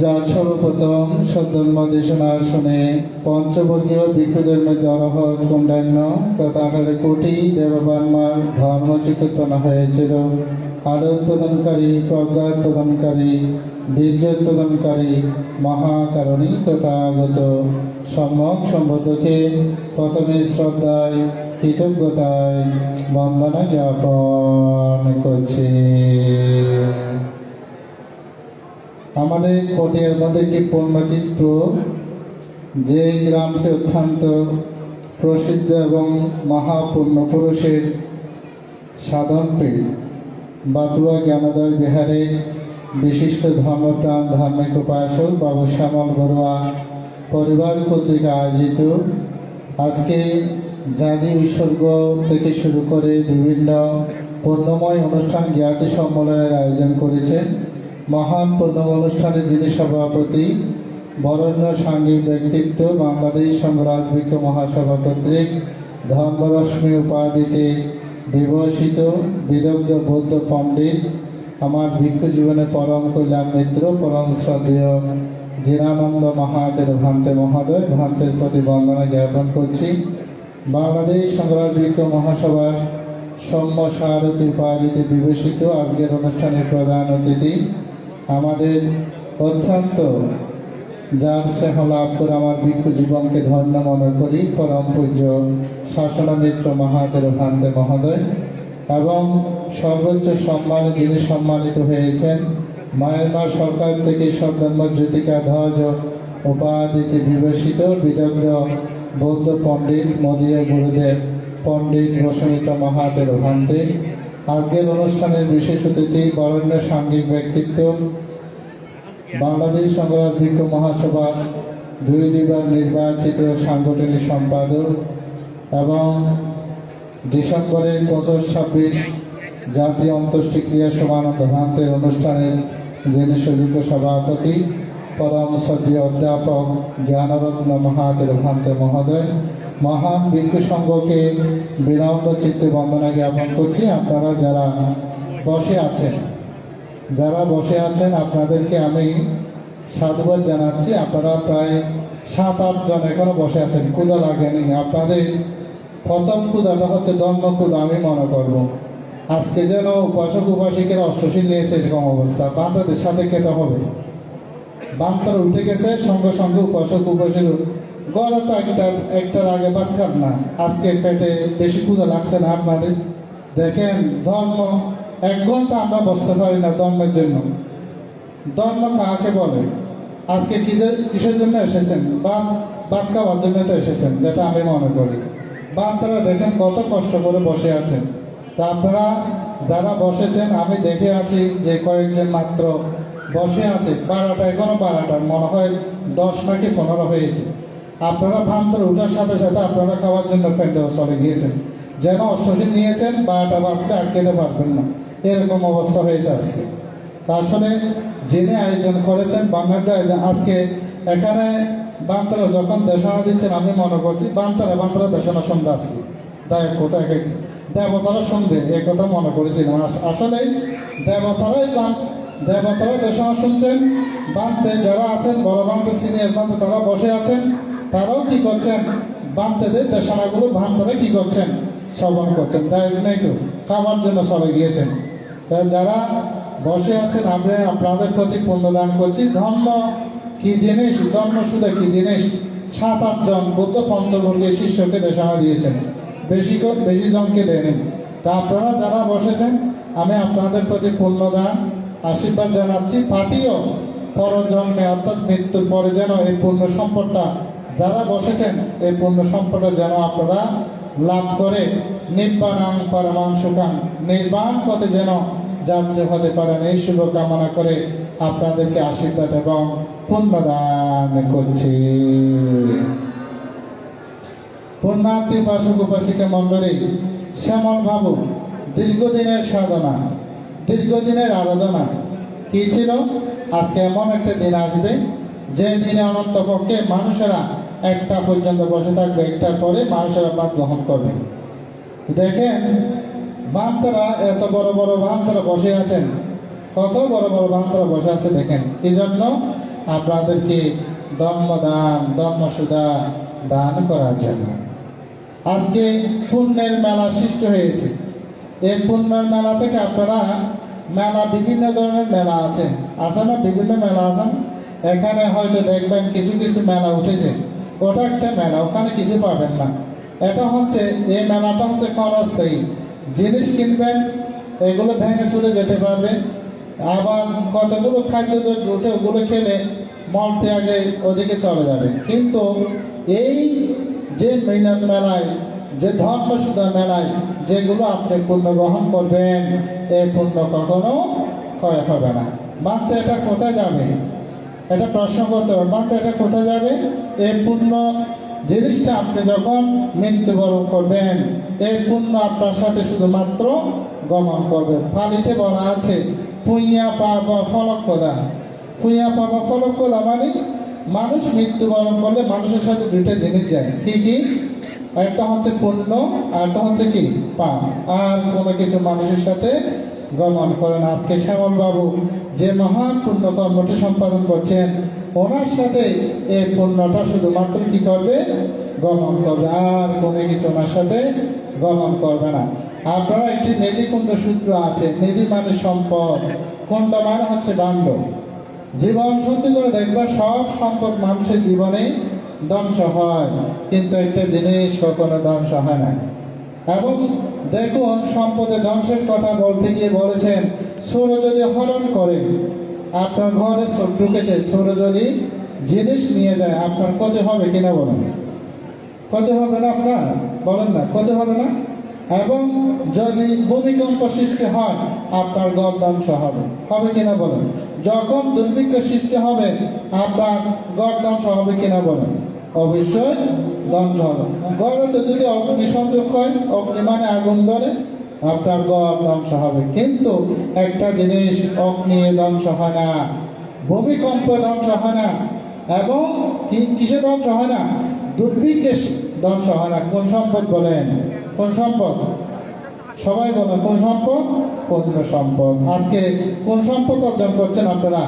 যা সর্বপ্রথম সদ্ধর্মদেশনা শুনে পঞ্চবর্গীয় ভিক্ষুদের মধ্যে অরহৎ কুণ্ডান্য তথা 18 কোটি দেববান্মার ধর্মচিকিৎসা হয়েছিল। আলোক প্রদানকারী, প্রজ্ঞাত প্রদানকারী, বীর্য প্রদানকারী মহাকারণী তথাগত সম্যক সম্বন্ধকে প্রথমে শ্রদ্ধায় কৃতজ্ঞতায় বন্দনা জ্ঞাপন করছি। আমাদের পটিয়ার মধ্যে একটি পুণ্যতীর্থ, যে গ্রামটি অত্যন্ত প্রসিদ্ধ এবং মহাপুণ্যপুরুষের সাধনপীঠ, বাতুয়া জ্ঞানোদয় বিহারের বিশিষ্ট ধর্মপ্রাণ ধার্মিক উপাসক বাবু শ্যামল বড়ুয়া পরিবার কর্তৃক আয়োজিত আজকে জাতি উৎসর্গ থেকে শুরু করে বিভিন্ন পুণ্যময় অনুষ্ঠান জ্ঞাতি সম্মেলনের আয়োজন করেছেন। মহান পূর্ণ অনুষ্ঠানে যিনি সভাপতি, বরেণ্য সাংঘিক ব্যক্তিত্ব, বাংলাদেশ সংঘ রাজভিক্ষ মহাসভা কর্তৃক ধর্মরশ্মি উপাধিতে বিভূষিত বিদগ্ধ বৌদ্ধ পণ্ডিত, আমার ভিক্ষু জীবনের পরম কল্যাণ মিত্র, পরম শ্রদ্ধেয় জিনানন্দ মহাতের ভান্তে মহোদয়, ভান্তের প্রতি বন্দনা জ্ঞাপন করছি। বাংলাদেশ সংঘ রাজভিক্ষ মহাসভার সৌম্য সারথী উপাধিতে বিভূষিত আজকের অনুষ্ঠানের প্রধান অতিথি, আমাদের অত্যন্ত যার স্নেহ লাভ করে আমার ভিক্ষু জীবনকে ধন্য মনে করি পরম পূজ্য শাসনমিত্র মহাতের ভান্তে মহোদয়, এবং সর্বোচ্চ সম্মানে যিনি সম্মানিত হয়েছেন মায়ানমার সরকার থেকে সদ্ধর্ম জ্যোতিকা ধ্বজ উপাধিতে বিভূষিত বিদগ্ধ বৌদ্ধ পণ্ডিত মদীয় গুরুদেব পণ্ডিত বসুমিত্র মহাতের ভান্তে। আজকের অনুষ্ঠানের বিশেষ অতিথি বরেণ্য সাংঘিক ব্যক্তিত্ব, বাংলাদেশ সংঘ রাজভিক্ষ মহাসভার 2 নির্বাচিত সাংগঠনিক সম্পাদক এবং ডিসেম্বরের 25-26 জাতীয় অন্ত্যেষ্টিক্রিয়া সমানন্দ ভান্তের অনুষ্ঠানের যিনি সুযোগ্য সভাপতি, পরম শ্রদ্ধেয় অধ্যাপক জ্ঞানরত্ন মহাতের ভান্তে মহোদয়, মহান ভিক্ষু সংঘকে বিনম্র চিত্তে বন্দনা জ্ঞাপন করছি। আপনারা যারা বসে আছেন আপনাদেরকে আমি সাধুবাদ জানাচ্ছি। আপনারা প্রায় 7-8 জন এখনো বসে আছেন, ক্ষুধা লাগেনি। আপনাদের প্রথম ক্ষুধাটা হচ্ছে ধর্ম ক্ষুধা আমি মনে করব। আজকে যেন উপাসক উপাসিকের অষ্টশীল নিয়েছে এরকম অবস্থা, বান্তাদের সাথে খেতে হবে। বান্তার উঠে গেছে, সঙ্গে সঙ্গে উপাসক উপাসিক গড়ে তো একটার আগে ভাত খান না। আজকে পেটে বেশি ক্ষুধা লাগছে না আপনাদের? দেখেন, ধর্ম 1 ঘন্টা আমরা বসতে পারি না ধর্মের জন্য। ধর্ম কাকে বলে? আজকে কিসের জন্য এসেছেন? ভাত খাওয়ার জন্য তো এসেছেন, যেটা আমি মনে করি। বান্তারা দেখেন কত কষ্ট করে বসে আছেন। তা আপনারা যারা বসেছেন, আমি দেখে আছি যে কয়েকজন মাত্র বসে আছে। 12টা এখনো 12টা মনে হয় 10 নাকি 15 হয়েছে। আপনারা ভান্তার উঠার সাথে সাথে আপনারা খাওয়ার জন্য প্যান্ডেল চলে গিয়েছেন, যেন অষ্টশী নিয়েছেন 12টা বাজতে আটকেতে পারবেন না, এরকম অবস্থা হয়েছে আজকে। আসলে যিনি আয়োজন করেছেন বাংলাটা আজকে এখানে বান্তারা যখন দেশনা দিচ্ছেন, আমি মনে করছি বান্তারা দেশনা শুনবে আজকে। তাই কোথায় দেবতারা শুনবে এ কথা মনে করেছিলাম। আসলে দেবতারা দেশনা শুনছেন। বান্তে যারা আছেন, বড় বান্তে সিনিয়র বান্তে তারা বসে আছেন, তারাও কি করছেন? বান্তেদের দেশনাগুলো ভান্তারা কি করছেন? শ্রবণ করছেন। তাই নেই তো খাবার জন্য চলে গিয়েছেন। তাই যারা বসে আছেন, আমি আপনাদের প্রতি পুণ্যদান করছি। ধর্ম কি জিনিস, ধর্ম শুধু কি জিনিস। 7-8 জন বুদ্ধ পঞ্চবর্গীয় শিষ্যকে দেশনা দিয়েছেন, বেশি জনকে দেয়নি। তা আপনারা যারা বসেছেন, আমি আপনাদের প্রতি পূর্ণদান আশীর্বাদ জানাচ্ছি। পাঠিও পরজন্মে অর্থাৎ মৃত্যুর পরে যেন এই পূর্ণ সম্পদটা, যারা বসেছেন এই পূর্ণ সম্পদটা যেন আপনারা লাভ করে নিব্বাণাং পরমাং সুখাং, নির্বাণ পথে যেন যাত্রী হতে পারেন, এই শুভ কামনা করে আপনাদেরকে আশীর্বাদ এবং পুণ্যদান করছি। পুণ্যার্থী উপাসক উপাসিকা মণ্ডলী, শ্যামল বাবু দীর্ঘদিনের সাধনা, দীর্ঘদিনের আরাধনা কি ছিল? আজকে এমন একটা দিন আসবে যে দিনে অনন্ত পক্ষে মানুষেরা 1টা পর্যন্ত বসে থাকবে, 1টার পরে মানুষেরা ভাত গ্রহণ করবে। দেখেন ভান্তারা, এত বড় বড় ভান্তারা বসে আছেন, কত বড় বড় ভান্তারা বসে আছে দেখেন। এই জন্য আপনাদেরকে ধর্মদান, ধর্মসুধা দান করার জন্য আজকে পুণ্যের মেলা সৃষ্টি হয়েছে। এই পুণ্যের মেলা থেকে আপনারা মেলা, বিভিন্ন ধরনের মেলা আছে না, বিভিন্ন মেলা আছে। এখানে হয়তো দেখবেন কিছু কিছু মেলা উঠেছে, ওটা একটা মেলা, ওখানে কিছু পাবেন না। এটা হচ্ছে, এই মেলাটা হচ্ছে ক্ষণস্থায়ী। জিনিস কিনবেন, এগুলো ভেঙে চলে যেতে পারবে। আবার কতগুলো খাদ্যদ্রব্য উঠে, ওগুলো খেলে মল ত্যাগে ওদিকে চলে যাবে। কিন্তু এই যে মিলন মেলায়, যে ধর্মসুধা মেলায় যেগুলো আপনি পুণ্য গ্রহণ করবেন, এই পুণ্য কখনো ক্ষয় হবে না। মানতে এটা কোথায় যাবে? এটা প্রশ্ন করতে হবে, মানতে এটা কোথায় যাবে? এই পুণ্য জিনিসটা আপনি যখন মৃত্যুবরণ করবেন, এই পুণ্য আপনার সাথে শুধুমাত্র গমন করবে। পালিতে বলা আছে পুইয়া পাবা ফলক প্রদান। পুইয়া পাবা ফলক প্রদান মানে মানুষ মৃত্যুবরণ করলে মানুষের সাথে 2টা জিনিস যায়। কি কি? একটা হচ্ছে পুণ্য, আর একটা হচ্ছে কি পাপ। আর কোনো কিছু মানুষের সাথে গমন করেন। আজকে শ্যামল বাবু যে মহান পুণ্য কর্মটি সম্পাদন করছেন, ওনার সাথে এই পুণ্যটা শুধুমাত্র কি করবে? গমন করবে, আর কোনো কিছু ওনার সাথে গমন করবে না। আপনারা একটি নেদিকুণ্ড সূত্র আছে, নেদি মানে সম্পদ, কুণ্ড মানে হচ্ছে দণ্ড। জীবন সত্যি করে দেখবেন, সব সম্পদ মানুষের জীবনে ধ্বংস হয়, কিন্তু একটা জিনিস কখনো ধ্বংস হয় না। এবং দেখুন, সম্পদের ধ্বংসের কথা বলতে গিয়ে বলেছেন, চোর যদি হরণ করে, আপনার ঘরে চোর ঢুকেছে, চোর যদি জিনিস নিয়ে যায়, আপনার ক্ষতি হবে কিনা বলেন? ক্ষতি হবে না? আপনার বলেন না, ক্ষতি হবে না? এবং যদি ভূমিকম্প সৃষ্টি হয়, আপনার ঘর ধ্বংস হবে, হবে কিনা বলেন? যখন দুর্ভিক্ষ সৃষ্টি হবে, আপনার ঘর ধ্বংস হবে কিনা বলেন? অবশ্যই ধ্বংস হবে। ঘরে তো যদি অগ্নিসংযোগ হয়, অগ্নি মানে আগুন ধরে, আপনার ঘর ধ্বংস হবে। কিন্তু একটা জিনিস অগ্নি ধ্বংস হয় না, ভূমিকম্প ধ্বংস হয় না, এবং কিসে ধ্বংস হয় না? দুর্ভিক্ষে ধ্বংস হয় না। কোন সম্পদ বলেন? কোন সম্পদ? সবাই বলেন কোন সম্পদ? পূর্ণ সম্পদ। আজকে কোন সম্পদ অর্জন করছেন আপনারা?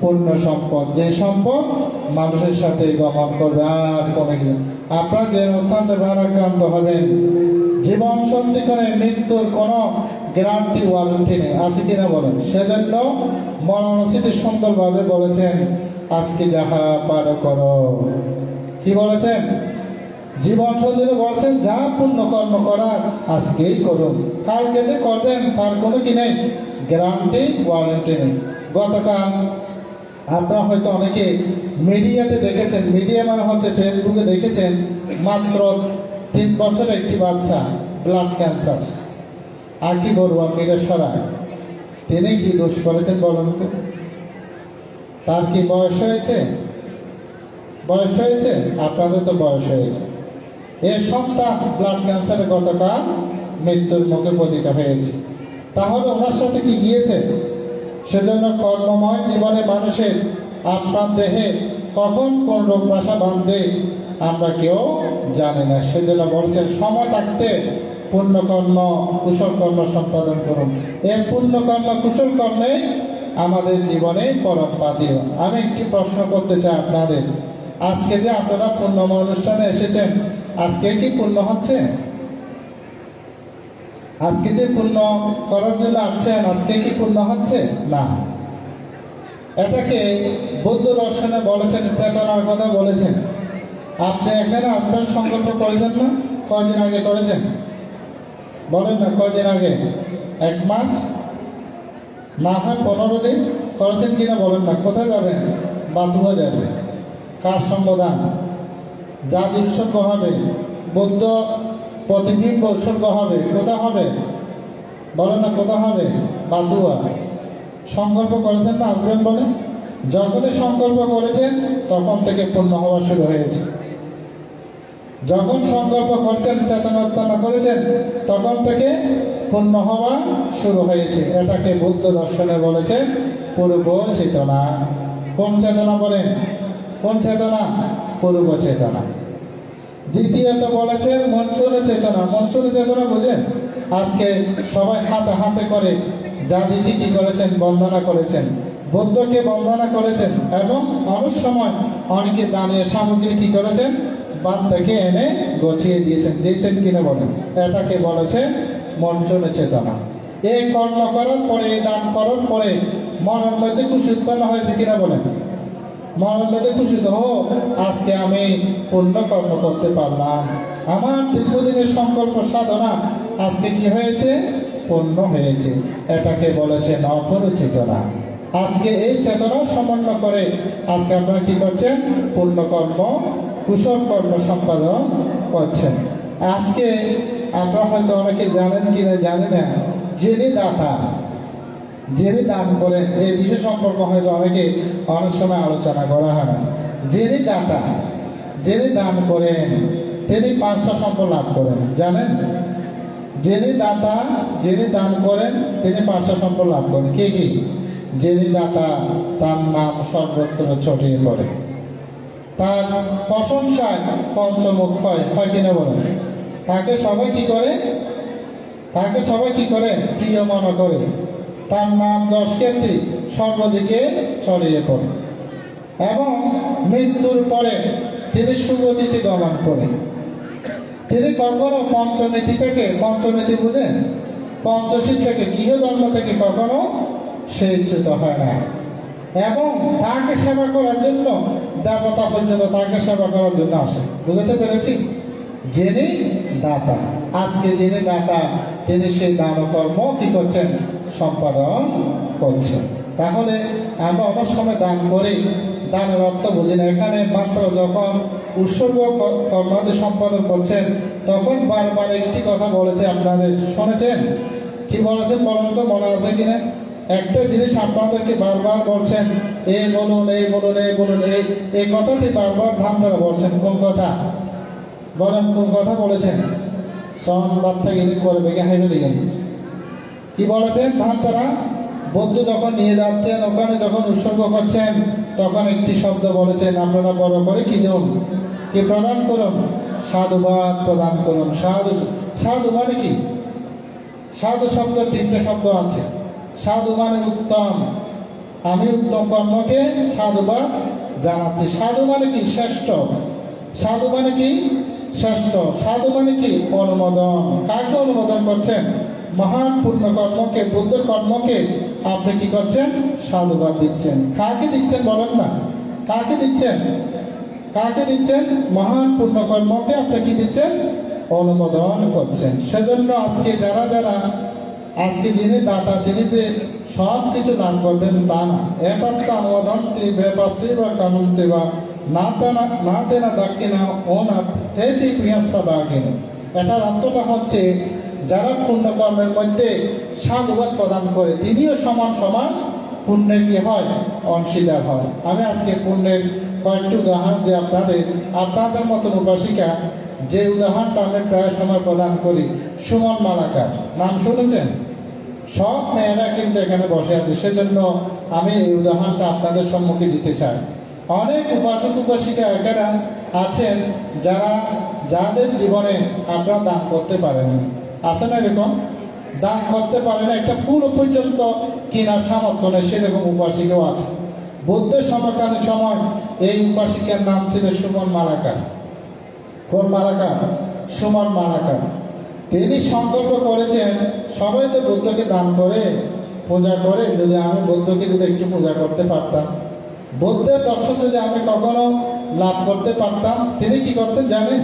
পূর্ণ সম্পদ, যে সম্পদ মানুষের সাথে গমন করবে, আর কোনো কিছু। আপনারা যে অত্যন্ত ভারাক্রান্ত হবেন, জীবন সন্ধি করে মৃত্যুর কোনো গ্যারান্টি, ওয়ারেন্টি নেই, আছে কিনা বলেন? সেজন্য মরণস্থিতি সুন্দরভাবে বলেছেন, আজকে যাহা পার করো। কি বলেছেন? জীবন সন্ধিরে বলছেন, যা পুণ্য কর্ম করার আজকেই করুন, কালকে যে করবেন তার কোনো কি নেই, গ্যারান্টি, ওয়ারেন্টি নেই। গতকাল আপনারা হয়তো অনেকে মিডিয়াতে দেখেছেন, মিডিয়া মানে হচ্ছে ফেসবুকে দেখেছেন, মাত্র 3 বছরের একটি বাচ্চা ব্লাড ক্যান্সার। আর কি বলবো, আপনি এটা সরায়, তিনি কি দোষ করেছেন বলুন তো? তার কি বয়স হয়েছে? বয়স হয়েছে? আপনাদের তো বয়স হয়েছে। এ সন্তান ব্লাড ক্যান্সারে গতকাল মৃত্যুর মুখে পতিত হয়েছে। তাহলে ওনার সাথে কি গিয়েছে? সেজন্য কর্মময় জীবনে মানুষের আপনার দেহে কখন কোন রোগ বাসা বাঁধবে আমরা কেউ জানি না। সেজন্য বলছেন, সময় থাকতে পুণ্যকর্ম, কুশল কর্ম সম্পাদন করুন। এই পুণ্যকর্ম, কুশল কর্মে আমাদের জীবনে পরম পাথেয়। আমি একটি প্রশ্ন করতে চাই আপনাদের, আজকে যে আপনারা পুণ্যময় অনুষ্ঠানে এসেছেন, আজকে কি পুণ্য হচ্ছে? আজকে যে পুণ্য করার জন্য আসছেন, আজকে কি পুণ্য হচ্ছে? না। এটাকে বৌদ্ধ দর্শনে বলেছেন, চেতনার কথা বলেছেন। আপনি এখানে আপনার সংকল্প করেছেন না? কয়দিন আগে করেছেন? বলেন না, কয়দিন আগে? 1 মাস, না হয় 15 দিন করেছেন কিনা বলেন না। কোথায় যাবেন? বাথরুমে যাবেন। কার সঙ্গদান? জাতি উৎসর্গ হবে, বৌদ্ধ প্রতিবিম্ব উৎসর্গ হবে। কোথা হবে? বলেন না, কোথা হবে? বাদুয়া। সংকল্প করেছেন না? আসবেন বলে। যখনই সংকল্প করেছেন তখন থেকে পূর্ণ হওয়া শুরু হয়েছে। যখন সংকল্প করছেন, চেতনা উৎপন্ন করেছেন, তখন থেকে পূর্ণ হওয়া শুরু হয়েছে। এটাকে বুদ্ধ দর্শনে বলেছেন পূর্ব চেতনা। কোন চেতনা বলেন? কোন চেতনা? পূর্ব চেতনা। দ্বিতীয়ত বলেছেন মনসুর চেতনা। মনসুর চেতনা বুঝেন? আজকে সবাই হাতে হাতে করে যা দিদি কি করেছেন? বন্দনা করেছেন, বুদ্ধকে বন্দনা করেছেন, এবং অনেক সময় অনেকে দানের সামগ্রী কি করেছেন? বাদ থেকে এনে গছিয়ে দিয়েছেন কিনা বলেন। এটাকে বলেছে মনসুর চেতনা। এই কর্ম করার পরে, এই দান করার পরে মনের মধ্যে খুশি উৎপন্ন হয়েছে কিনা বলেন। মনের মধ্যে খুশি তো, আজকে আমি পূর্ণ কর্ম করতে পারলাম, আমার দীর্ঘদিনের সংকল্প সাধনা আজকে কি হয়েছে? পূর্ণ হয়েছে। এটাকে বলেছেন অপর চেতনা। আজকে এই চেতনা সমন্বয় করে আজকে আপনারা কি করছেন? পূর্ণ কর্ম, কুশল কর্ম সম্পাদন করছেন। আজকে আপনারা হয়তো অনেকে জানেন কিনা জানি না, যিনি দাতা, যিনি দান করেন, এই বিষয় সম্পর্কে হয়তো অনেকে অনেক সময় আলোচনা করা হয় না। যিনি দাতা, যিনি দান করেন, তিনি 5টা সম্পদ লাভ করেন, জানেন? যিনি দাতা, যিনি দান করেন, তিনি 5টা সম্পদ লাভ করেন। কি কি? যিনি দাতা, তার নাম সর্বত্র ছড়িয়ে পড়ে, তার প্রশংসায় পঞ্চমুখ হয় কিনা বলেন। তাকে সবাই কি করে? তাকে সবাই কি করে? প্রিয় মনে করে। তার নাম 10 কীর্তি সর্বদিকে ছড়িয়ে পড়ে, এবং মৃত্যুর পরে তিনি সুগতিতে গমন করেন। তিনি কখনো পঞ্চনীতি থেকে, পঞ্চনীতি বুঝেন? পঞ্চশীল থেকে, গৃহধর্ম থেকে কখনো সে ইচ্ছুত হয় না, এবং তাকে সেবা করার জন্য দেবতা পর্যন্ত তাকে সেবা করার জন্য আসে। বুঝতে পেরেছি? যিনি দাতা, আজকে যিনি দাতা, তিনি সেই দান কর্ম কি করছেন? সম্পাদন করছেন। তাহলে আমরা অনেক সময় দান করি, দানের অর্থ বুঝি না। এখানে মাত্র যখন উৎসর্গ কর্মাদি সম্পাদন করছেন, তখন বারবার একটি কথা বলেছে, আপনাদের শুনেছেন? কি বলেছেন বলেন তো, মনে আছে কিনা? একটা জিনিস আপনাদেরকে বারবার বলছেন, এই বলুন, এই বলুন, এই বলুন, এই কথাটি বারবার ধান্দারা বলছেন। কোন কথা বলেন? কোন কথা বলেছেন? সন বার্তা গিরি করে বেগে হাইবে দিলেন। কি বলেছেন? ধান্দারা বৌদ্ধ যখন নিয়ে যাচ্ছেন, ওখানে যখন উৎসর্গ করছেন, তখন একটি শব্দ বলেছেন, আপনারা বড় করে কি দেন? কি প্রদান করুন? সাধুবাদ প্রদান করুন। সাধু, সাধু মানে কি? সাধু শব্দ 3টে শব্দ আছে। সাধু মানে উত্তম, আমি উত্তম কর্মকে সাধুবাদ জানাচ্ছি। সাধু মানে কি? শ্রেষ্ঠ। সাধু মানে কি? শ্রেষ্ঠ। সাধু মানে কি? অনুমোদন। কাকে অনুমোদন করছেন? মহান পূর্ণ কর্মকে, বুদ্ধ কর্মকে আপনি কি করছেন? সাধুবাদ দিচ্ছেন। কাকে দিচ্ছেন বলেন না? কাকে দিচ্ছেন? কাকে দিচ্ছেন? মহান পূর্ণ কর্মকে আপনি কি দিচ্ছেন? অনুমোদন করছেন। সেজন্য আজকে যারা যারা, আজকে যিনি দাতা, তিনি যে সব কিছু দান করবেন তা না। একাত্ম অনুমোদন্তি বেপাসি বা কানুন্তি বা না তেনা দাক্ষিণা ও না হেটি প্রিয়াসা দাগিন। এটার অর্থটা হচ্ছে, যারা পূর্ণ কর্মের মধ্যে সাধুবাদ প্রদান করে, তিনিও সমান সমান পুণ্যের কি হয়? অংশীদার হয়। আমি আজকে পুণ্যের কয়েকটি উদাহরণ দিয়ে আপনাদের মতন উপাসিকা, যে উদাহরণটা আমি প্রায় সময় প্রদান করি, সুমন মালাকার নাম শুনেছেন? সব মেয়েরা কিন্তু এখানে বসে আছে, সেজন্য আমি এই উদাহরণটা আপনাদের সম্মুখে দিতে চাই। অনেক উপাসক উপাসিকা এখানে আছেন যাদের জীবনে আপনারা দান করতে পারেন। আছে না এরকম? দান করতে পারে না, একটা ফুল পর্যন্ত কেনার সামর্থ্য নেই, সেরকম উপাসিকাও আছে। বুদ্ধের সমকালীন সময় এই উপাসিকার নাম ছিল সুমন মালাকার। কোন মালাকার? সুমন মালাকার। তিনি সংকল্প করেছেন, সবাই তো বুদ্ধকে দান করে, পূজা করে যদি আমি বুদ্ধকে যদি একটু পূজা করতে পারতাম, বুদ্ধের দর্শন যদি আমি কখনো লাভ করতে পারতাম, তিনি কি করতেন জানেন?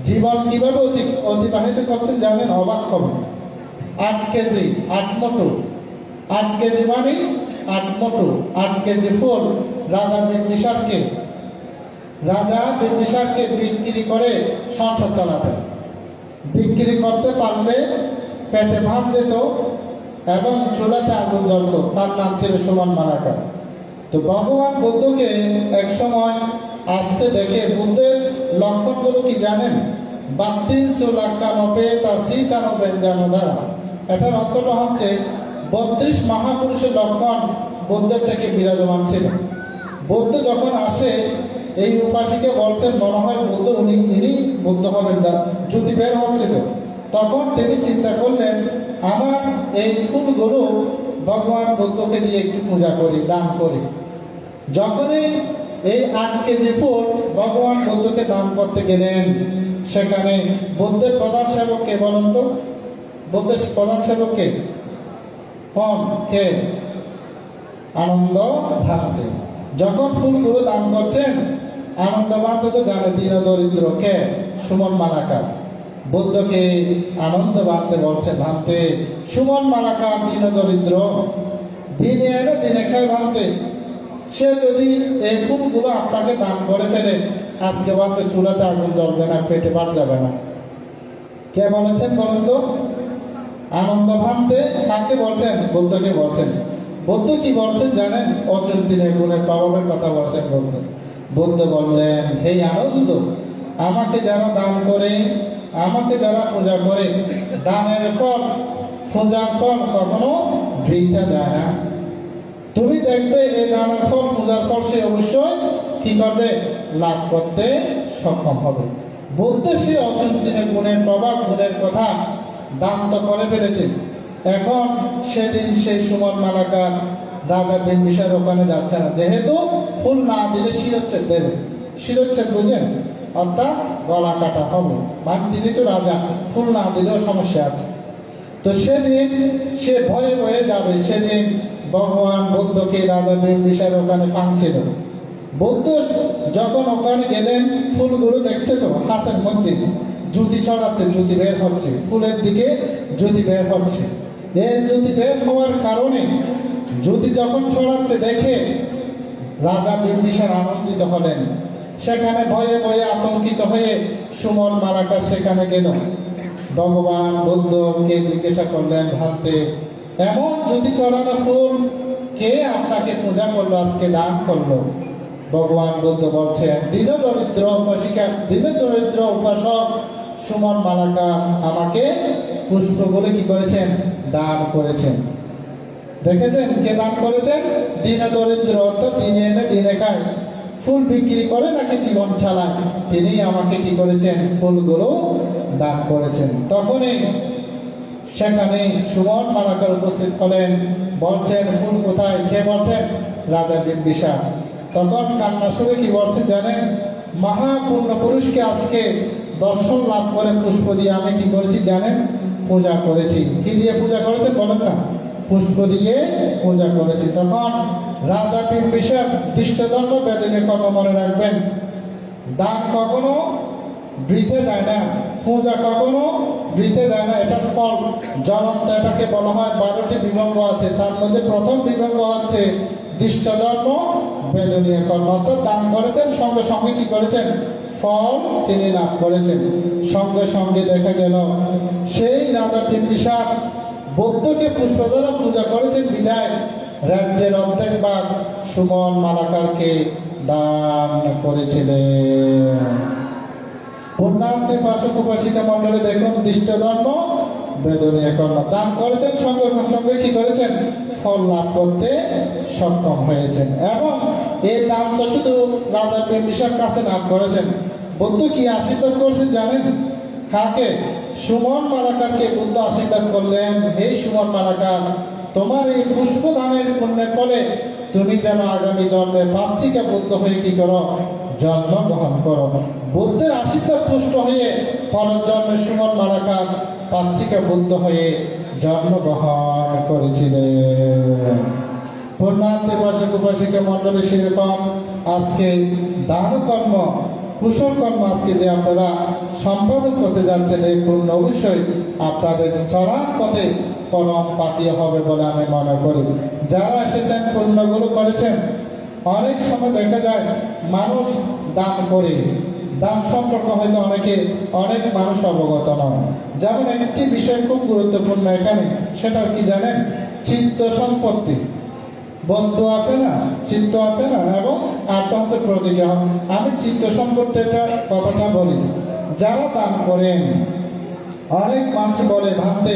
জীবন কিভাবে অতিবাহিত করতেন জানেন? অবাক হবেন। 8 কেজি 8 মুঠো, 8 কেজি মানে 8 মুঠো, 8 কেজি ফুল রাজা বিম্বিসারকে বিক্রি করে সংসার চালাতেন। বিক্রি করতে পারলে পেটে ভাত যেত এবং চুলাতে আগুন জ্বলত। তার নাম ছিল সুমন মালাকা। তো ভগবান বুদ্ধকে এক সময় আসতে দেখে বুদ্ধের লক্ষণগুলো কি জানেন? বাত্তিন সুলাক্কানপে তা সীতানো ব্যঞ্জানো দ্বারা। এটার অর্থটা হচ্ছে 32 মহাপুরুষের লক্ষণ বুদ্ধের থেকে বিরাজমান ছিল। বুদ্ধ যখন আসে, এই উপাসীকে বলছেন মনে হয় বুদ্ধ ইনি বুদ্ধ হবেন না, যদি বের হচ্ছিল। তখন তিনি চিন্তা করলেন, আমার এই ফুলগুলো ভগবান বুদ্ধকে দিয়ে একটু পূজা করি, দান করি। যখনই এই 8 কেজি ফুল ভগবান বুদ্ধকে দান করতে গেলেন, সেখানে বুদ্ধের প্রধান সেবক কে বলুন তো? বুদ্ধের প্রধান সেবক কে? কে? আনন্দ ভান্তে। যখন ফুলগুলো দান করছেন, আনন্দ ভান্তে তো জানে দীন দরিদ্র কে? সুমন মালাকার। বুদ্ধকে আনন্দ ভান্তে বলছে, ভান্তে সুমন মালাকার দীন দরিদ্র, দিনে এনে দিনে খায় ভান্তে। সে যদি এই ফুলগুলো আপনাকে দান করে ফেলে, আজকে ভান্তে চুলাতে আগুন জ্বলবে না, পেটে ভাত যাবে না। কে বলেছেন বলুন তো? আনন্দ ভান্তে। কাকে বলছেন? বুদ্ধকে বলছেন। বুদ্ধ কি বলছেন জানেন? অচিন্তীয় গুণের প্রভাবের কথা বলছেন বুদ্ধ। বুদ্ধ বললেন, হে আনন্দ, আমাকে যারা দান করে, আমাকে যারা পূজা করে, দানের ফল, পূজার ফল কখনো বৃথা যায় না। তুমি দেখবে এই দানের ফল, পূজার ফল সে অবশ্যই কি করবে? লাভ করতে সক্ষম হবে। বুদ্ধের সে অচিন্তীয় গুণের প্রভাব, গুণের কথা দান তো করে ফেলেছে। এখন সেদিন সেই সুমন মালাকার রাজা বিম্বিসার ওখানে যাচ্ছে না, যেহেতু ফুল না দিলে শিরচ্ছেদ দেবে। শিরচ্ছেদ বুঝেন? অর্থাৎ গলা কাটা হবে, মানে তিনি তো রাজা, ফুল না দিলেও সমস্যা আছে। তো সেদিন সে ভয়ে ভয়ে যাবে। সেদিন ভগবান বুদ্ধকে রাজা বিম্বিসার ওখানে পাচ্ছিল। বুদ্ধ যখন ওখানে গেলেন, ফুলগুলো দেখছে তো হাতের মধ্যে জুতি ছড়াচ্ছে, জুতি বের হচ্ছে, ফুলের দিকে জুতি বের হচ্ছে। এই জুতি বের হওয়ার কারণে জুতি যখন ছড়াচ্ছে দেখে রাজা বিম্বিসার আনন্দিত হলেন। সেখানে ভয়ে ভয়ে আতঙ্কিত হয়ে সুমন মালাকার সেখানে গেল। ভগবান বুদ্ধকে জিজ্ঞাসা করলেন, ভান্তে এমন জুতি ছড়ানো ফুল কে আপনাকে পূজা করলো, আজকে দান করলো? ভগবান বুদ্ধ বলছেন, দীন দরিদ্র উপাসিকা, দীন দরিদ্র উপাসক সুমন মালাকা আমাকে পুষ্পগুলো কি করেছেন? দান করেছেন। দেখেছেন কে দান করেছেন? দীন দরিদ্র, অর্থাৎ দিনে এনে দিনে খায়, ফুল বিক্রি করে নাকি জীবন চালায়, তিনি আমাকে কি করেছেন? ফুলগুলো দান করেছেন। তখনই সেখানে সুমন মালাকার উপস্থিত হলেন, বলছেন ফুল কোথায়? কে বলছেন? রাজা বিম্বিসার। তখন কান্না শুনে কি বলছেন জানেন? মহাপূর্ণ পুরুষকে আজকে দর্শন লাভ করে পুষ্প দিয়ে আমি কি করেছি জানেন? পূজা করেছি। কি দিয়ে পূজা করেছে বলেন না? পুষ্প দিয়ে পূজা করেছি। তখন রাজা বিম্বিসার দৃষ্টদণ্ড বেদনে কর্ম মনে রাখবেন, দান কখনো বৃথে যায় না, পূজা কখনো বৃথে যায় না। এটার ফল জ্বলন্ত। এটাকে বলা হয় 12টি বিভঙ্গ আছে। তার মধ্যে প্রথম বিভঙ্গ হচ্ছে দৃষ্টধর্ম বেদনীয় কর্ম, অর্থাৎ দান করেছেন, সঙ্গে সঙ্গে কি করেছেন? ফল তিনি লাভ করেছেন। সঙ্গে সঙ্গে দেখা গেল সেই রাজা বিম্বিসার বুদ্ধকে পুষ্প দ্বারা পূজা করেছেন বিদায় রাজ্যের অর্ধেক ভাগ সুমন মালাকারকে দান করেছিলেন। পুণ্যার্থী উপাসক উপাসিকা মন্ডলে দেখুন, দৃষ্টধর্ম বেদনীয় কর্ম দান করেছেন, সঙ্গে সঙ্গে কি করেছেন? ফল লাভ করতে সক্ষম হয়েছেন। এবং এই দান তো শুধু রাজা বিম্বিসার কাছে লাভ করেছেন, বুদ্ধ কি আশীর্বাদ করেছেন জানেন? কাকে? সুমন মালাকারকে বুদ্ধ আশীর্বাদ করলেন, এই সুমন মালাকার, তোমার এই পুষ্প দানের পুণ্যের ফলে তুমি যেন আগামী জন্মে পাচ্ছিকা বুদ্ধ হয়ে কি করো? জন্মগ্রহণ করো। বুদ্ধের আশীর্বাদ পুষ্ট হয়ে পরের জন্মে সুমন মালাকার পাচ্ছিকা বুদ্ধ হয়ে জন্মগ্রহণ করেছিলেন। পূর্ণান্তে উপাসক উপাসিকা মন্ডলী সেরকম আজকে দান কর্ম, কুশল কর্ম আজকে যে আপনারা সম্পাদন করতে যাচ্ছেন, এই পূর্ণ অবশ্যই আপনাদের চলার পথে পরম পাতীয় হবে বলে আমি মনে করি। যারা এসেছেন পূর্ণগুলো করেছেন, অনেক সময় দেখা যায় মানুষ দান করে, দান সম্পর্কে হয়তো অনেক মানুষ অবগত নয়। যেমন একটি বিষয় খুব গুরুত্বপূর্ণ এখানে, সেটা কি জানেন? চিত্ত সম্পত্তি। বস্তু আছে না, চিত্ত আছে না, এবং আরটা হচ্ছে প্রতিক্রিয়া। আমি চিত্ত সম্পত্তিটার কথাটা বলি। যারা দান করেন, অনেক মানুষ বলে ভাবতে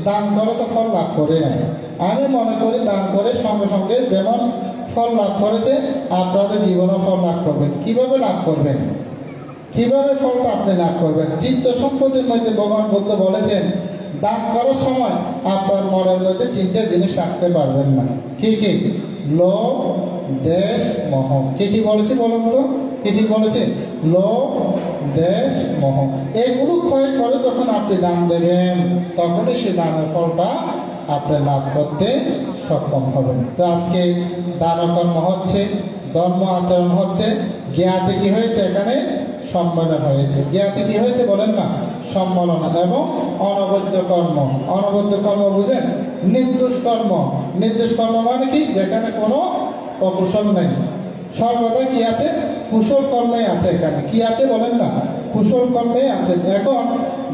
দান করে তো ফল লাভ করে না। আমি মনে করি দান করে সঙ্গে সঙ্গে যেমন ফল লাভ করেছে, আপনাদের জীবনও ফল লাভ করবেন। কিভাবে লাভ করবেন? কিভাবে ফলটা আপনি লাভ করবেন? চিত্ত সম্পদের মধ্যে ভগবান বুদ্ধ বলেছেন, দান করার সময় আপনার মনের মধ্যে তিনটে জিনিস রাখতে পারবেন না। কি কি? লোভ, দেশ, মোহ। কি বলেছে বলুন তো? কি বলেছে? লোভ, দেশ, মোহ। এগুলো ক্ষয় করে যখন আপনি দান দেবেন, তখনই সে দানের ফলটা আপনি লাভ করতে সক্ষম হবেন। তো আজকে দান কর্ম হচ্ছে, ধর্ম আচরণ হচ্ছে, জ্ঞাতে কি হয়েছে? এখানে সম্মেলন হয়েছে। জ্ঞাতে কি হয়েছে বলেন না? সম্মেলন। এবং অনবদ্য কর্ম। অনবদ্য কর্ম বুঝেন? নির্দোষ কর্ম। নির্দোষ কর্ম মানে কি? যেখানে কোনো অকুশল নেই, সর্বদা কি আছে? কুশল কর্মে আছে। এখানে কি আছে বলেন না? কুশল কর্মে আছে। এখন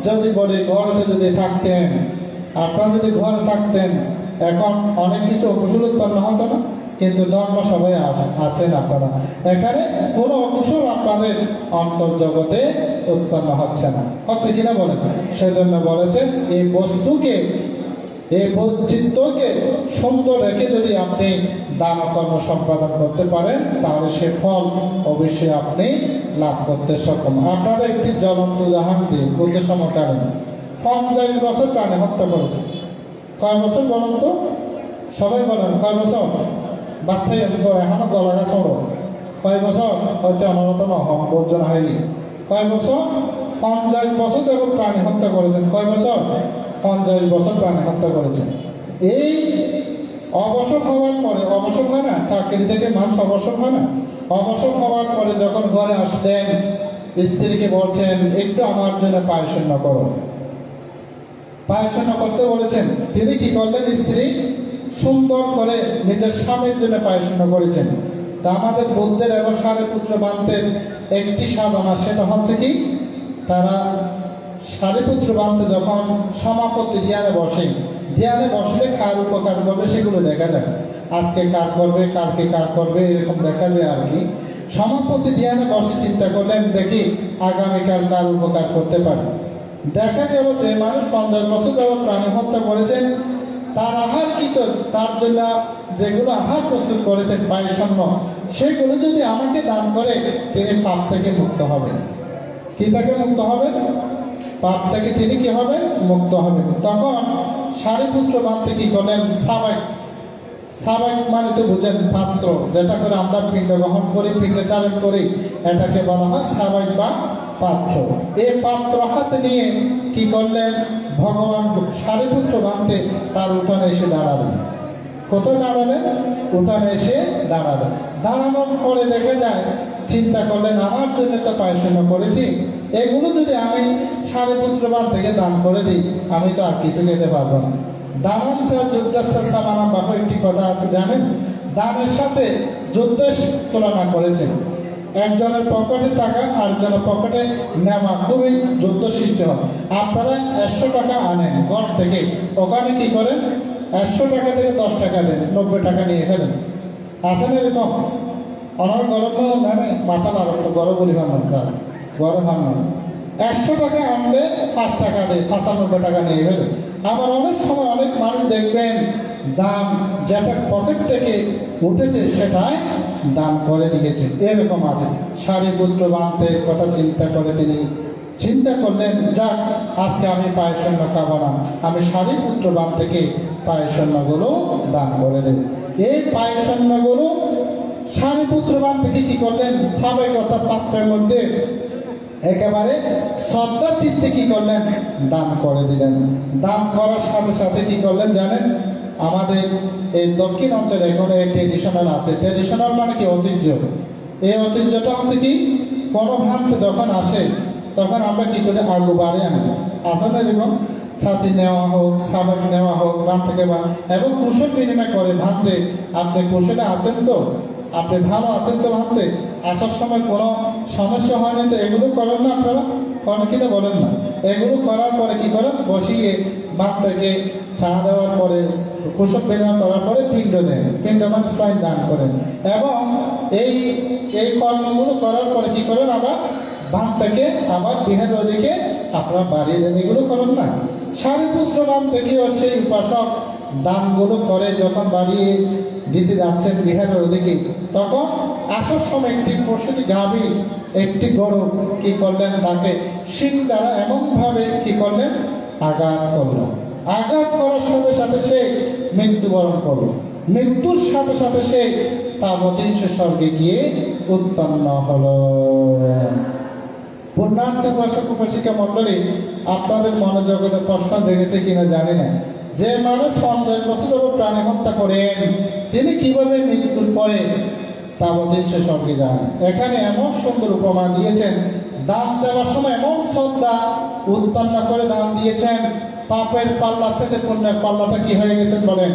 যদি বলি ঘরে যদি থাকতেন, আপনারা যদি ঘরে থাকতেন, এখন অনেক কিছু অকুশল উৎপন্ন হতো না? কিন্তু ধর্ম সবাই আছেন আপনারা, এখানে কোনো অকুশল আপনাদের অন্তর্জগতে উৎপন্ন হচ্ছে না। হচ্ছে কিনা বলেন? সেজন্য বলেছেন এই বস্তুকে, এই চিত্তকে সুন্দর রেখে যদি আপনি দান কর্ম সম্পাদন করতে পারেন, তাহলে সে ফল অবশ্যই আপনি লাভ করতে সক্ষম। আপনাদের একটি জ্বলন্ত উদাহরণ দিয়ে বুদ্ধ সমকালীন 50 বছর প্রাণী হত্যা করেছে। কয় বছর বলুন তো? সবাই বলেন কয় বছর? বাচ্চাই এখনো গলা গাছ ওড়ো। কয় বছর হচ্ছে? অনরত বর্জন হয়নি। কয় বছর? 50 বছর যখন প্রাণী হত্যা করেছেন। কয় বছর? 50 বছর প্রাণী হত্যা করেছেন। এই অবসর হওয়ার পরে, অবসর হয় না, চাকরি থেকে মানুষ অবসর হয় না, অবসর হওয়ার পরে যখন ঘরে আসলেন, স্ত্রীকে বলছেন একটু আমার জন্য পায়সন্য করো। পায়সন্য করতে বলেছেন। তিনি কি করলেন? স্ত্রী সুন্দর করে নিজের স্বামীর জন্য পায়সন্য করেছেন। তা আমাদের বুদ্ধের এবং সারিপুত্র বান্তের একটি সাধনা, সেটা হচ্ছে কি? তারা সারিপুত্র বান্তে যখন সমাপত্তি ধ্যানে বসে, ধ্যানে বসলে কার উপকার করবে সেগুলো দেখা যায়। আজকে কার করবে, কালকে কার করবে, এরকম দেখা যায় আর কি। সমাপত্তি ধ্যানে বসে চিন্তা করলেন, দেখি আগামীকাল কার উপকার করতে পারে। দেখা গেল যে মানুষ 50 বছর যাবত প্রাণী হত্যা করেছেন, তার আহার কি? তো তার জন্য যেগুলো আহার প্রস্তুত করেছেন পায়সন্য, সেগুলো যদি আমাকে দান করে, তিনি পাপ থেকে মুক্ত হবেন। কি থেকে মুক্ত হবেন? পাপ থেকে তিনি কি হবেন? মুক্ত হবেন। তখন সারিপুত্র বান্তে কি করলেন? সাবাইক মানে তো বুঝেন পাত্র, যেটা করে আমরা পিণ্ড গ্রহণ করি, পিণ্ড চালন করি, এটাকে বলা হয় সাবাইক বা পাত্র। এই পাত্র হাতে নিয়ে কি করলেন? ভগবান সারিপুত্র বান্তে তার উঠানে এসে দাঁড়ালেন। কোথায় দাঁড়ালেন? উঠানে এসে দাঁড়ালেন। দাঁড়ানোর পরে দেখা যায়, চিন্তা করলেন আমার জন্য তো পায়সন্য করেছি, এগুলো যদি আমি সারিপুত্র বান থেকে দান করে দিই, আমি তো আর কিছু খেতে পারবো না। দানাংসা যুদ্ধাস্যা সামানা বাহু একটি কথা আছে জানেন? দানের সাথে যুদ্ধের তুলনা করেছেন। একজনের পকেটে টাকা আর একজনের পকেটে নেওয়া, খুবই যুদ্ধ সৃষ্টি হয়। আপনারা 100 টাকা আনেন ঘর থেকে, ওখানে কি করেন? 100 টাকা থেকে 10 টাকা দেন, 90 টাকা নিয়ে ফেলেন। আসেন এরকম? অনেক গরম মানে মাথা নাড়াতো, গরম পরিমাণ গরম হান 100 টাকা আনলে 5 টাকা দেয়, 95 টাকা নিয়ে ফেলে। আবার অনেক সময় অনেক মানুষ দেখবেন দাম যেটা পকেট থেকে উঠেছে সেটাই দান করে দিয়েছে, এরকম আছে। সারিপুত্র বান্তে কথা চিন্তা করে তিনি চিন্তা করলেন, যাক আজকে আমি পায়সন্য খাবো না, আমি সারিপুত্র বান থেকে পায়সন্যগুলো দান করে দেব। এই পায়সন্যগুলো সারিপুত্র বান থেকে কি করলেন? সাবেক অর্থাৎ পাত্রের মধ্যে একেবারে শ্রদ্ধা চিত্তে কি করলেন, দান করে দিলেন। দান করার সাথে সাথে কি করলেন জানেন, আমাদের এই দক্ষিণ অঞ্চলে এখনো এই ট্রেডিশনাল আছে। ট্রেডিশনাল মানে কি, ঐতিহ্য। এই ঐতিহ্যটা হচ্ছে কি, কোনো ভাত যখন আসে তখন আমরা কি করি, আলু বাড়ি আনি, আসলে এরকম ছাতি নেওয়া হোক, সাবান নেওয়া হোক, ভাত থেকে বা এবং কুশল বিনিময় করে ভাবতে, আপনি কুশলে আছেন তো, আপনি ভালো আছেন তো, ভাবতে আসার সময় কোনো সমস্যা হয়নি তো, এগুলো করেন না আপনারা, করেন কিনা বলেন না? এগুলো করার পরে কি করেন, বসিয়ে ভাত থেকে চা দেওয়ার পরে, কুশল বিনিময় করার পরে পিণ্ড দেন, পিণ্ড মানে স্বয়ং দান করেন। এবং এই এই কর্মগুলো করার পরে কি করেন, আবার ভাত থেকে আবার দিনের ওদিকে আপনারা বাড়িয়ে দেন। এগুলো করেন না? সারিপুত্র বান থেকেও সেই উপাসক দানগুলো করে যখন বাড়িয়ে দিতে যাচ্ছেন বিহারের ওদিকে, তখন আসার সময় একটি প্রসূতি গাভী, একটি গরু কি করলেন, তাকে শিং দ্বারা এমনভাবে কি করলেন, আঘাত করলেন। আঘাত করার সাথে সাথে সে মৃত্যুবরণ করল। মৃত্যুর সাথে সাথে সে তাবতীর্ষ স্বর্গে গিয়ে উৎপন্ন হলো। পূর্ণান্ত উপাসক উপাসিকা মণ্ডলী, আপনাদের মনোজগতে প্রশ্ন জেগেছে কিনা জানি না, যে মানুষ 50 বছর প্রাণী হত্যা করেন, তিনি কিভাবে মৃত্যুর পরে তাবতীর্ষ স্বর্গে যান? এখানে এমন সুন্দর উপমা দিয়েছেন, দান দেওয়ার সময় এমন শ্রদ্ধা উৎপন্ন করে দান দিয়েছেন, পাপের পাল্লার সাথে পুণ্যের পাল্লাটা কি হয়ে গেছে বলেন?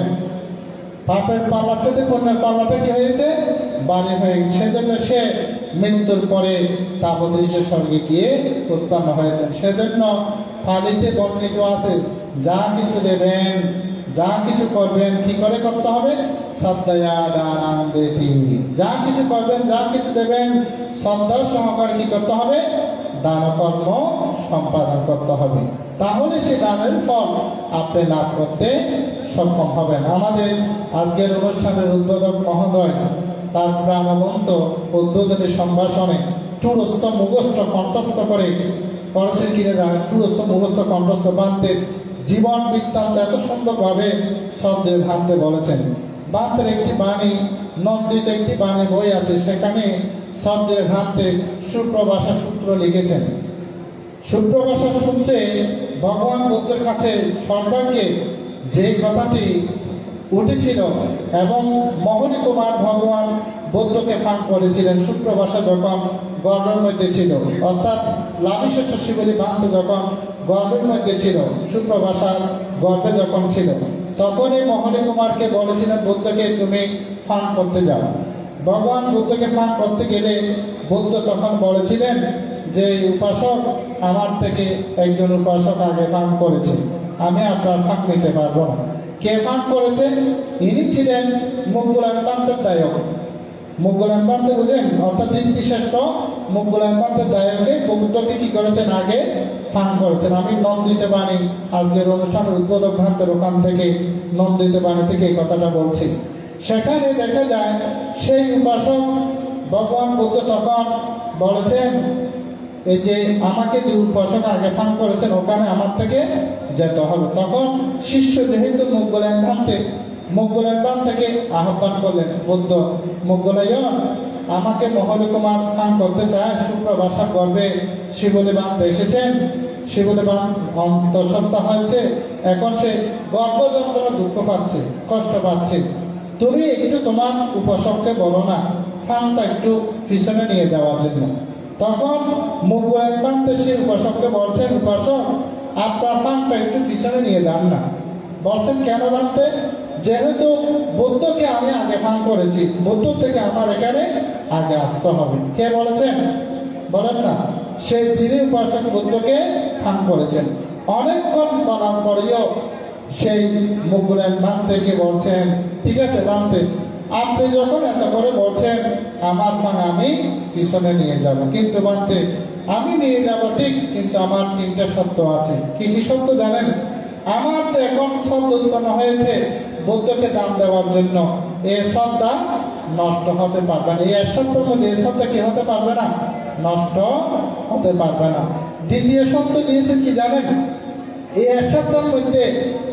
পাপের পাল্লার সাথে পুণ্যের পাল্লাটা কি হয়েছে, বাড়ি হয়ে গেছে। সেজন্য সে মৃত্যুর পরে তাবতীর্ষ স্বর্গে গিয়ে উৎপন্ন হয়েছেন। সেজন্য পালিতে বর্ণিত আছে, যা কিছু দেবেন, যা কিছু করবেন, কি করে করতে হবে, শ্রদ্ধয়া দানাং দেতি। যা কিছু করবেন, যা কিছু দেবেন, শ্রদ্ধার সহকারে কি করতে হবে, দান কর্ম সম্পাদন করতে হবে। তাহলে সে দানের ফল আপনি লাভ করতে সক্ষম হবেন। আমাদের আজকের অনুষ্ঠানের উদ্বোধক মহোদয় তার প্রাণবন্ত উদ্বোধনী সম্ভাষণে টুরস্থ মুখস্থ কণ্ঠস্থ করে করেছেন কিনে জানেন, টুরস্থ মুখস্থ কণ্ঠস্থ বান্তের জীবন বৃত্তান্ত এত সুন্দরভাবে শ্রদ্ধেয় ভাবতে বলেছেন। বান্তের একটি বাণী, নন্দিত একটি বাণী বই আছে, সেখানে শ্রদ্ধেয় ভাবতে সুপ্রভাষা সূত্র লিখেছেন। সুপ্রভাষা সূত্রে ভগবান বুদ্ধের কাছে সর্বাঙ্গে যে কথাটি উঠেছিল এবং মোহনী কুমার ভগবান বুদ্ধকে ফাঁক করেছিলেন সুপ্রভাষা যখন গর্ভের মধ্যে ছিল, অর্থাৎ লাভিষ্য শিবলী বান্ধ যখন গর্ভের মধ্যে ছিল, সুপ্রভাষা গর্ভে যখন ছিল, তখনই মোহনী কুমারকে বলেছিলেন বুদ্ধকে তুমি ফাঁক করতে যাও। ভগবান বুদ্ধকে ফাঁক করতে গেলে বুদ্ধ তখন বলেছিলেন যে উপাসক, আমার থেকে একজন উপাসক আগে ফাঁক করেছে, আমি আপনার ফাঁক নিতে পারবো না। কে ফাঁক করেছে? ইনি ছিলেন মুকুলায়ন পান্তের দায়ক। মুকুলায়ন পান্তে বুঝলেন, অর্থাৎ শ্রেষ্ঠ মুকুলায়ন পান্তের দায়কে বুদ্ধকে কি করেছেন, আগে ফাঁক করেছেন। আমি নন্দিত বাণী, আজকের অনুষ্ঠানের উদ্বোধক ভ্রান্তের ওখান থেকে নন্দিত বাণী থেকে এই কথাটা বলছি। সেখানে দেখা যায় সেই উপাসক ভগবান বুদ্ধ তখন বলেছেন, এই যে আমাকে যে উপাসক আগে ফাঁক করেছেন ওখানে আমার থেকে যেতে হবে। তখন শিষ্য যেহেতু মুগলায়ন বান থেকে আহ্বান করলেন, বুদ্ধ মুগলায়ন আমাকে মোহনী কুমার ফাঁক করতে চায়, সুপ্রভাষার গর্ভে শিবলী বান্ধ এসেছেন, শিবলী বান্ধ অন্তঃসত্ত্বা হয়েছে, এখন সে গর্ভযন্ত্রণা দুঃখ পাচ্ছে, কষ্ট পাচ্ছে, তুমি একটু তোমার উপাসককে বলো না ফাঁকটা একটু পিছনে নিয়ে যাওয়ার জন্য। তখন মুগলায়ন বান্ধ সে উপাসককে বলছেন, উপাসক আপনার ফাঁকটা একটু পিছনে নিয়ে যান না। বলছেন কেন বাঁধতে? যেহেতু বুদ্ধকে আমি আগে ফাঁক করেছি, বুদ্ধ থেকে আমার এখানে আগে আসতে হবে। কে বলেছেন বলেন না? সেই যিনি উপাসক বুদ্ধকে ফাঁক করেছেন। অনেকক্ষণ বলার পরেও সেই মুগলায়ন বান্ধ থেকে বলছেন, ঠিক আছে বান্ধে, আপনি যখন এত করে বলছেন আমার ফাঁক আমি পিছনে নিয়ে যাব, কিন্তু বান্ধে আমি নিয়ে যাব ঠিক, কিন্তু আমার 3টে শর্ত আছে। কি কি শর্ত জানেন? আমার যে এখন শ্রদ্ধা উৎপন্ন হয়েছে বুদ্ধকে দান দেওয়ার জন্য, এই শ্রদ্ধা নষ্ট হতে পারবে না। এই 1 সপ্তাহের মধ্যে এই শ্রদ্ধা কি হতে পারবে না? নষ্ট হতে পারবে না। দ্বিতীয় শর্ত দিয়েছেন কি জানেন? এই 1 সপ্তাহের মধ্যে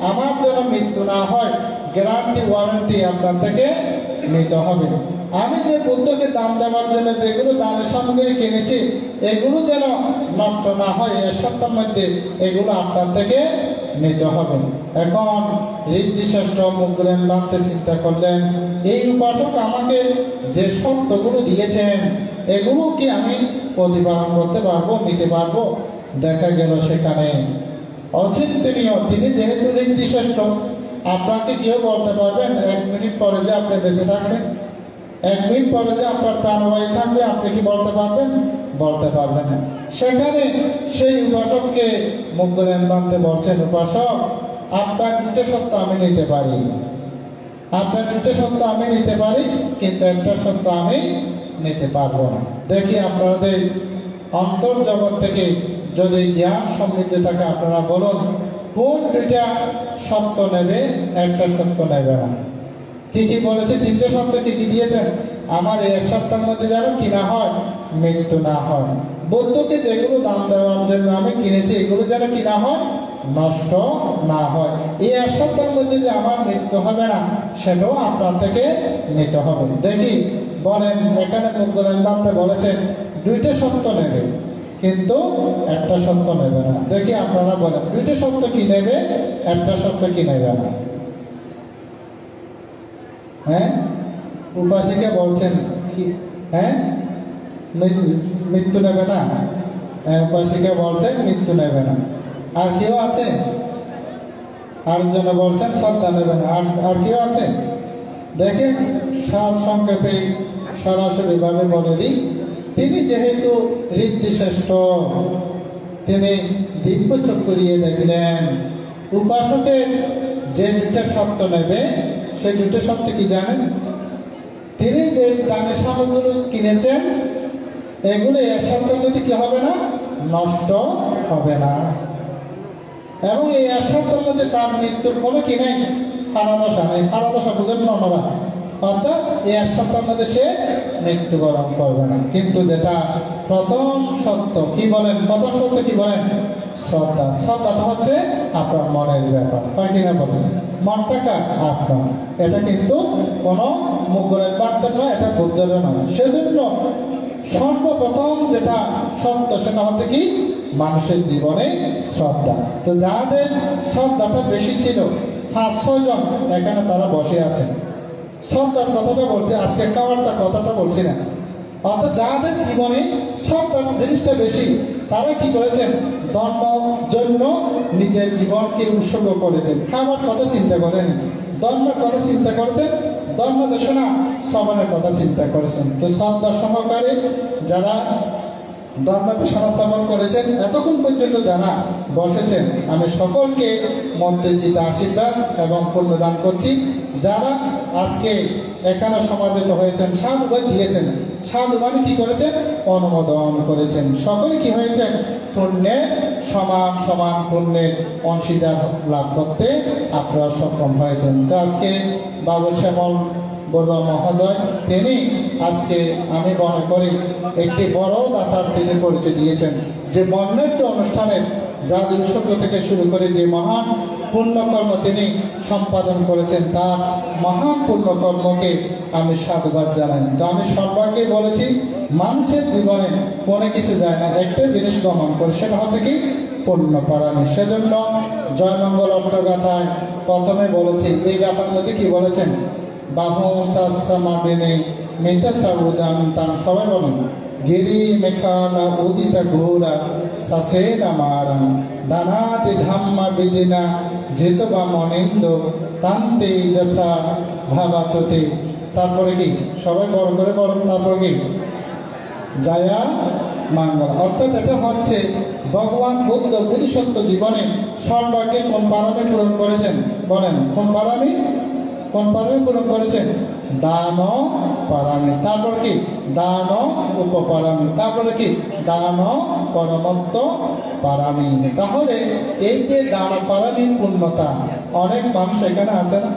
আমার যেন মৃত্যু না হয়, গ্যারান্টি ওয়ারেন্টি আপনার থেকে নিতে হবে। আমি যে বুদ্ধকে দান দেওয়ার জন্য যেগুলো দানের সামগ্রী কিনেছি এগুলো যেন নষ্ট না হয়, 1 সপ্তাহের মধ্যে এগুলো আপনার থেকে নিতে হবে। এখন ঋদ্ধিশ্রেষ্ঠ মুখ খুললেন, বাঁধতে চিন্তা করলেন, এই উপাসক আমাকে যে শর্তগুলো দিয়েছেন এগুলো কি আমি প্রতিপালন করতে পারবো, নিতে পারবো? দেখা গেল সেখানে অচিন্তনীয়। তিনি যেহেতু ঋদ্ধিশ্রেষ্ঠ, আপনাকে কেউ বলতে পারবেন 1 মিনিট পরে যে আপনি বেঁচে থাকবেন, 1 মিনিট পরে যে আপনার প্রাণবায়ু থাকবে, আপনি কি বলতে পারবেন? বলতে পারবেন না। সেখানে সেই উপাসককে মুখ খুললেন, বাঁধতে বলছেন, উপাসক আপনার 2টা সত্য আমি নিতে পারি, আপনার 2টা সত্য আমি নিতে পারি, কিন্তু একটা সত্য আমি নিতে পারবো না। দেখি আপনাদের অন্তর জগৎ থেকে যদি জ্ঞান সমৃদ্ধ থাকে আপনারা বলুন কোন 2টা সত্য নেবে, একটা সত্য নেবে না? কি কি বলেছে? 3টে সত্য কি কি দিয়েছেন? আমার এই 1 সপ্তাহের মধ্যে যেন কি না হয়, মৃত্যু না হয়। বুদ্ধকে যেগুলো দান দেওয়ার জন্য আমি কিনেছি এগুলো যেন কি না হয়, নষ্ট না হয়। এই 1 সপ্তাহের মধ্যে যে আমার মৃত্যু হবে না সেটাও আপনার থেকে নিতে হবে। দেখি বলেন, এখানে মুখ খুললেন, বাঁধতে বলেছেন 2টে সত্য নেবে কিন্তু একটা সত্য নেবে না। দেখি আপনারা বলেন 2টে সত্য কি নেবে, একটা সত্য কি নেবে না? হ্যাঁ, উপাসিকা বলছেন কি? হ্যাঁ, মৃত্যু নেবে না। উপাসিকা বলছেন মৃত্যু নেবে না। আর কেউ আছে? আরেকজন বলছেন শ্রদ্ধা নেবে না। আর কেউ আছে? দেখেন সার সংক্ষেপে সরাসরি ভাবে বলে দিই, তিনি যেহেতু ঋদ্ধিশ্রেষ্ঠ, তিনি দিব্য চক্ষু দিয়ে দেখলেন উপাসকের যে 2টা সত্য নেবে সেই 2টা সত্য কি জানেন? তিনি যে দানের সামগ্রীগুলো কিনেছেন এগুলো 1 সপ্তাহের মধ্যে কি হবে না, নষ্ট হবে না। এবং এই 1 সপ্তাহের মধ্যে তার মৃত্যুর কোনো কি নেই, ফানাদশা নেই। ফানাদশা বুঝেন না ওনারা? অর্থাৎ এই 1 সপ্তাহের মধ্যে সে মৃত্যুবরণ করবে না। কিন্তু যেটা প্রথম সত্য কি বলেন? প্রথম সত্য কি বলেন? শ্রদ্ধা। শ্রদ্ধাটা হচ্ছে আপনার মনের ব্যাপার, হয় কিনা বলেন? মনটাকে আপনার, এটা কিন্তু কোনো মুখ খুললেন বাঁধতে নয়, এটা বুদ্ধের নয়। সেজন্য সর্বপ্রথম যেটা সত্য সেটা হচ্ছে কি, মানুষের জীবনে শ্রদ্ধা। তো যাদের শ্রদ্ধাটা বেশি ছিল 5-6 জন এখানে তারা বসে আছেন। শ্রদ্ধার কথাটা বলছে, আজকে খাওয়ারটা কথাটা বলছি না। অর্থাৎ যাদের জীবনে শ্রদ্ধার জিনিসটা বেশি তারা কি করেছেন, ধর্ম জন্য নিজের জীবনকে উৎসর্গ করেছেন। খাবার কথা চিন্তা করেন, ধর্মের কথা চিন্তা করেছেন, ধর্ম দেশনা সমানের কথা চিন্তা করেছেন। তো শ্রদ্ধা সহকারে যারা ধর্মকে সংস্থাপন করেছেন, এতক্ষণ পর্যন্ত যারা বসেছেন, আমি সকলকে মন্ত্রীজিত আশীর্বাদ এবং পুণ্যদান করছি। যারা আজকে এখানে সমাবেত হয়েছেন, সাধুবাদ দিয়েছেন, সাধু মানে কি করেছেন, অনুমোদন করেছেন। সকলে কি হয়েছেন, পুণ্যে সমান সমান পুণ্যের অংশীদার লাভ করতে আপনারা সক্ষম হয়েছেন। তো আজকে বাবু শ্যামল বড়ুয়া মহোদয়, তিনি আজকে আমি মনে করি একটি বড় দাতার তিনি পরিচয় দিয়েছেন, যে বর্ণাঢ্য অনুষ্ঠানের যা দুঃসর্গ থেকে শুরু করে যে মহান পুণ্যকর্ম তিনি সম্পাদন করেছেন, তার মহান পুণ্যকর্মকে আমি সাধুবাদ জানাই। তো আমি সর্বাগ্রে বলেছি, মানুষের জীবনে কোনো কিছু যায় না, একটা জিনিস গমন করে, সেটা হচ্ছে কি, পুণ্যপরায়ণ। সেজন্য জয়মঙ্গল অট্টগাথায় প্রথমে বলেছি, এই গাথার মধ্যে কি বলেছেন, বাহু সামাবিনে মেতা সাউদান তান, সবাই বলুন, গিরি মেখালা উদিতা ঘোরা সাসেনা মারা দানাতি ধাম্মা বিদিনা যেত বা মনিন্দ তান্তে যশা ভাবাততে। তারপরে কি, সবাই বড় করে বলুন, তারপরে কি, জয়া মঙ্গল। অর্থাৎ এটা হচ্ছে ভগবান বুদ্ধ বোধিসত্ত্ব জীবনে সর্বাগ্রে কোন পারমে পূরণ করেছেন, বলেন কোন পারমে, কোন পারমে পূরণ করেছেন, দান পারামি। তারপর কি, দান উপপারামি। তারপরে কি, দান পরমত্ব পারামি। তাহলে এই যে দান পারামির পূর্ণতা, অনেক মানুষ এখানে আছে না,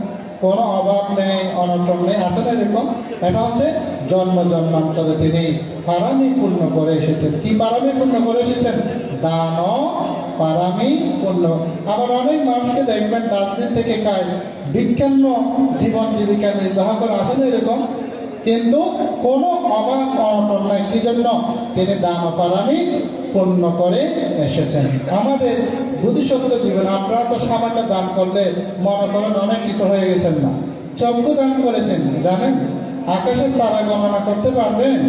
কোনো অভাব নেই, অনটন নেই, আছে না এরকম? এটা হচ্ছে জন্ম জন্মান্তরে তিনি পারামি পূর্ণ করে এসেছেন। কি পারামি পূর্ণ করে এসেছেন? দান পারামি পূর্ণ। আবার অনেক মানুষকে দেখবেন ডাস্টবিন থেকে খায়, বিজ্ঞান্য জীবন জীবিকা নির্বাহ করে, আছে না এরকম? কিন্তু কোনো অভাব অনটন নাই। কি জন্য? তিনি দান ও পারামি পূর্ণ করে এসেছেন। আমাদের বুদ্ধিসত্ত্ব জীবন, আপনারা তো সামান্য দান করলে মনে করেন অনেক কিছু হয়ে গেছেন না। চক্ষু দান করেছেন, জানেন আকাশের তারা গণনা করতে পারবেন?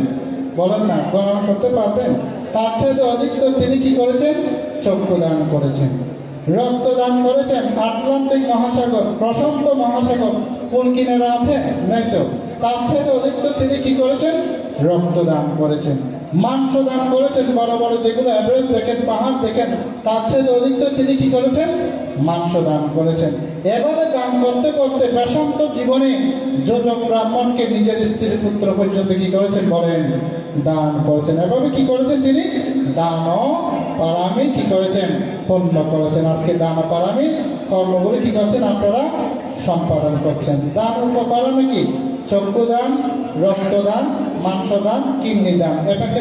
বলেন না, গণনা করতে পারবেন? তার চাইতে অধিক তো তিনি কি করেছেন? চক্ষু দান করেছেন। রক্ত দান করেছেন। আটলান্টিক মহাসাগর, প্রশান্ত মহাসাগর কোন কিনারা আছে? নাই তো। তার চাইতে অধিক তো তিনি কি করেছেন? রক্ত দান করেছেন। মাংস দান করেছেন। বড় বড় যেগুলো এভারেজ দেখেন, পাহাড় দেখেন, তার চাইতে অধিক তো তিনি কি করেছেন? মাংস দান করেছেন। এভাবে দান করতে করতে বেসান্ত জীবনে যোজক ব্রাহ্মণকে নিজের স্ত্রীর পুত্র পর্যন্ত কি করেছেন? বলেন, দান করেছেন। এভাবে কি করেছেন? তিনি দান ও পারামি কি করেছেন? পূর্ণ করেছেন। আজকে দান ও পারামি কর্মগুলি কি করছেন? আপনারা সম্পাদন করছেন। দান ও পারামি কি? চক্ষু দান, রক্তদান, মাংস দান, কিডনি দান। এটাকে